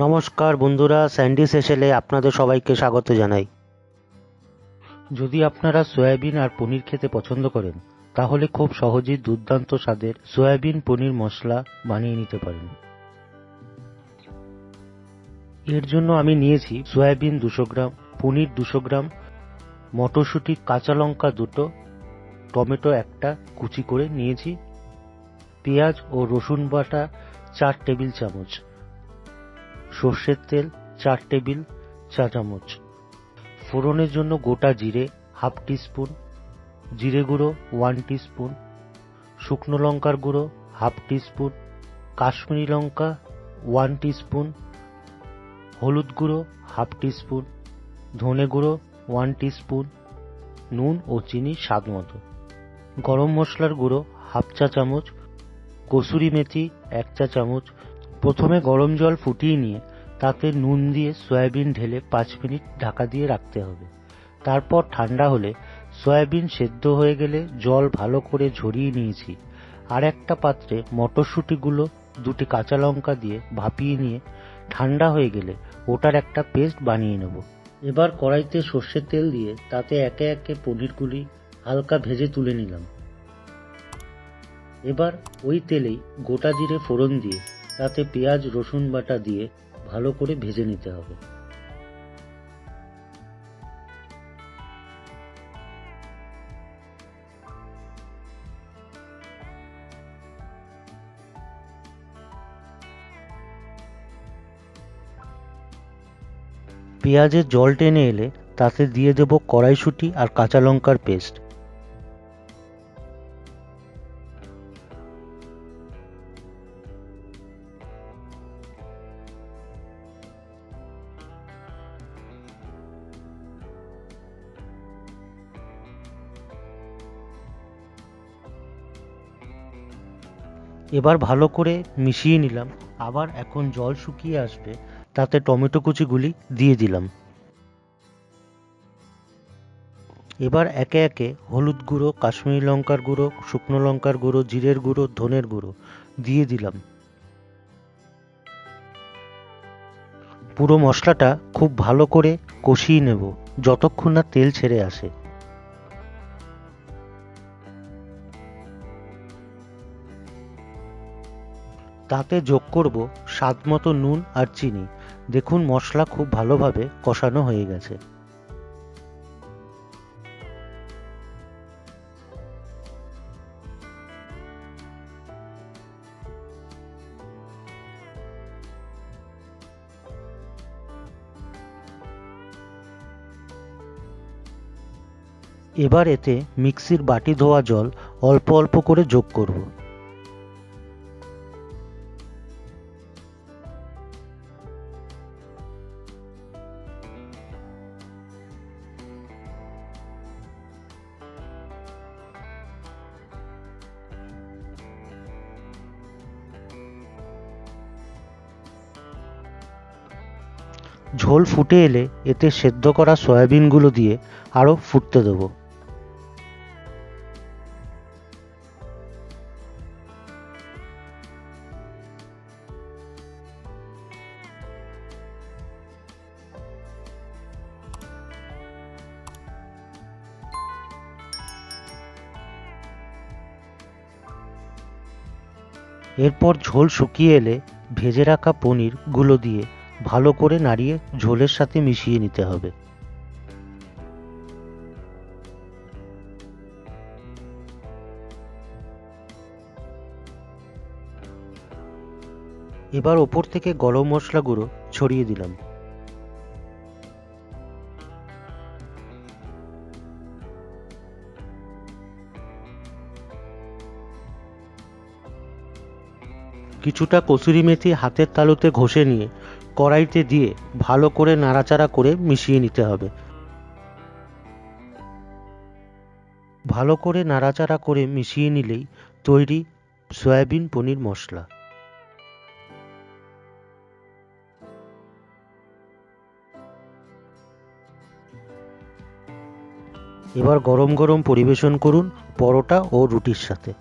নমস্কার বন্ধুরা, স্যান্ডি সেশেলে আপনাদের সবাইকে স্বাগত জানাই। যদি আপনারা সয়াবিন আর পনির খেতে পছন্দ করেন তাহলে খুব সহজেই দুর্দান্ত স্বাদের সয়াবিন পনির মশলা বানিয়ে নিতে পারেন। এর জন্য আমি নিয়েছি সয়াবিন 200 গ্রাম, পনির 200 গ্রাম, মটরশুঁটি, কাঁচা লঙ্কা 2টো, টমেটো 1টা কুচি করে নিয়েছি, পেঁয়াজ ও রসুন বাটা 4 টেবিল চামচ, সর্ষের তেল 4 টেবিল চা চামচ, ফোড়নের জন্য গোটা জিরে হাফ টিস্পুন, জিরে গুঁড়ো 1 টিস্পুন, শুকনো লঙ্কার গুঁড়ো হাফ টিস্পুন, কাশ্মীরি লঙ্কা 1 টিস্পুন, হলুদ গুঁড়ো হাফ টিস্পুন, ধনে গুঁড়ো 1 টিস্পুন, নুন ও চিনি স্বাদ মতো, গরম মশলার গুঁড়ো হাফ চা চামচ, কসুরি মেথি 1 চা চামচ। প্রথমে গরম জল ফুটিয়ে নিয়ে তাতে নুন দিয়ে সয়াবিন ঢেলে 5 মিনিট ঢাকা দিয়ে রাখতে হবে। তারপর ঠান্ডা হলে সয়াবিন সেদ্ধ হয়ে গেলে জল ভালো করে ঝরিয়ে নিয়েছি। আর একটা পাত্রে মটরশুঁটিগুলো 2টি কাঁচা লঙ্কা দিয়ে ভাপিয়ে নিয়ে ঠান্ডা হয়ে গেলে ওটার একটা পেস্ট বানিয়ে নেব। এবার কড়াইতে সর্ষের তেল দিয়ে তাতে একে একে পনিরগুলি হালকা ভেজে তুলে নিলাম। এবার ওই তেলেই গোটা জিরে ফোড়ন দিয়ে তাতে পেঁয়াজ রসুন বাটা দিয়ে ভালো করে ভেজে নিতে হবে। পেঁয়াজের জল টেনে এলে তাতে দিয়ে দেব কড়াইশুঁটি আর কাঁচা লঙ্কার পেস্ট। এবার ভালো করে মিশিয়ে নিলাম। আবার এখন জল শুকিয়ে আসবে, তাতে টমেটো কুচিগুলি দিয়ে দিলাম। এবার একে একে হলুদ গুঁড়ো, কাশ্মীরি লঙ্কার গুঁড়ো, শুকনো লঙ্কার গুঁড়ো, জিরের গুঁড়ো, ধনের গুঁড়ো দিয়ে দিলাম। পুরো মশলাটা খুব ভালো করে কষিয়ে নেব যতক্ষণ না তেল ছেড়ে আসে। তাতে যোগ করব স্বাদ মতো নুন আর চিনি। দেখুন মশলা খুব ভালোভাবে কষানো হয়ে গেছে। এবার এতে মিক্সির বাটি ধোয়া জল অল্প অল্প করে যোগ করব। ঝোল ফুটে এলে এতে সেদ্ধ করা সয়াবিনগুলো দিয়ে আরও ফুটতে দেবো। এরপর ঝোল শুকিয়ে এলে ভেজে রাখা পনিরগুলো দিয়ে ভালো করে নাড়িয়ে ঝোলের সাথে মিশিয়ে নিতে হবে। এবার ওপর থেকে গরম মশলা গুঁড়ো ছড়িয়ে দিলাম। কিছুটা কসুরি মেথি হাতের তালুতে ঘষে নিয়ে কড়াইতে দিয়ে ভালো করে নাড়াচাড়া করে মিশিয়ে নিতে হবে। ভালো করে নাড়াচাড়া করে মিশিয়ে নিলেই তৈরি সয়াবিন পনির মশলা। এবার গরম গরম পরিবেশন করুন পরোটা ও রুটির সাথে।